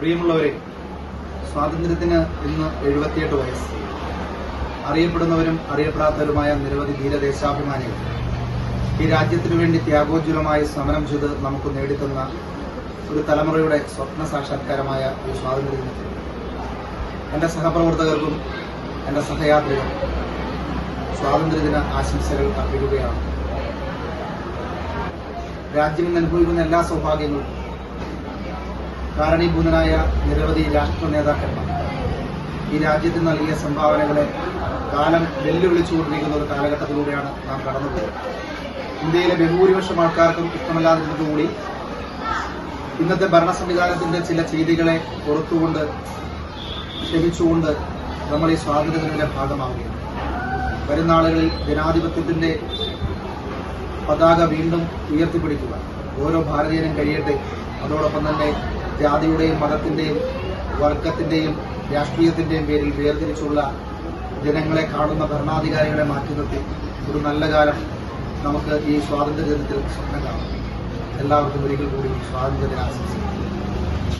പ്രിയമുള്ളവരെ, സ്വാതന്ത്ര്യത്തിന് ഇന്ന് 78 വയസ്സ്. അറിയപ്പെടുന്നവരും അറിയപ്പെടാത്തവരുമായ നിരവധി ധീരദേശാഭിമാനികൾ ഈ രാജ്യത്തിനു വേണ്ടി ത്യാഗോജ്വലമായ സമരം ചെയ്ത് നമുക്ക് നേടിത്തന്ന ഒരു തലമുറയുടെ സ്വപ്ന സാക്ഷാത്കാരമായ ഈ സ്വാതന്ത്ര്യദിനത്തിൽ എന്റെ സഹപ്രവർത്തകർക്കും എന്റെ സഹയാത്രികർക്കും സ്വാതന്ത്ര്യദിന ആശംസകൾ അർപ്പിക്കുകയാണ്. രാജ്യം ഇന്ന് അനുഭവിക്കുന്ന എല്ലാ സൗഭാഗ്യങ്ങളും കാരണീഭൂതനായ നിരവധി രാഷ്ട്ര നേതാക്കന്മാർ ഈ രാജ്യത്തിന് നൽകിയ സംഭാവനകളെ കാലം വെല്ലുവിളിച്ചുകൊണ്ടിരിക്കുന്ന ഒരു കാലഘട്ടത്തിലൂടെയാണ് നാം കടന്നുപോകുന്നത്. ഇന്ത്യയിലെ ബഹുഭൂരിപക്ഷം ആൾക്കാർക്കും ഇഷ്ടമല്ലാതിരുന്നതുകൂടി ഇന്നത്തെ ഭരണ സംവിധാനത്തിന്റെ ചില ചെയ്തികളെ പുറത്തുകൊണ്ട് ക്ഷമിച്ചുകൊണ്ട് നമ്മൾ ഈ സ്വാതന്ത്ര്യത്തിന്റെ ഭാഗമാവുകയാണ്. വരുന്ന ആളുകളിൽ ജനാധിപത്യത്തിന്റെ പതാക വീണ്ടും ഉയർത്തിപ്പിടിക്കുക ഓരോ ഭാരതീയനും കഴിയട്ടെ. അതോടൊപ്പം തന്നെ ജാതിയുടെയും മതത്തിന്റെയും വർഗത്തിന്റെയും രാഷ്ട്രീയത്തിന്റെയും പേരിൽ വേർതിരിച്ചുള്ള ജനങ്ങളെ കാണുന്ന ഭരണാധികാരികളെ മാറ്റി നിർത്തി ഒരു നല്ല കാലം നമുക്ക് ഈ സ്വാതന്ത്ര്യ ദിനത്തിൽ സ്വപ്നം കാണാം. എല്ലാവർക്കും ഒരിക്കൽ കൂടി സ്വാതന്ത്ര്യ ദിനാശംസകൾ.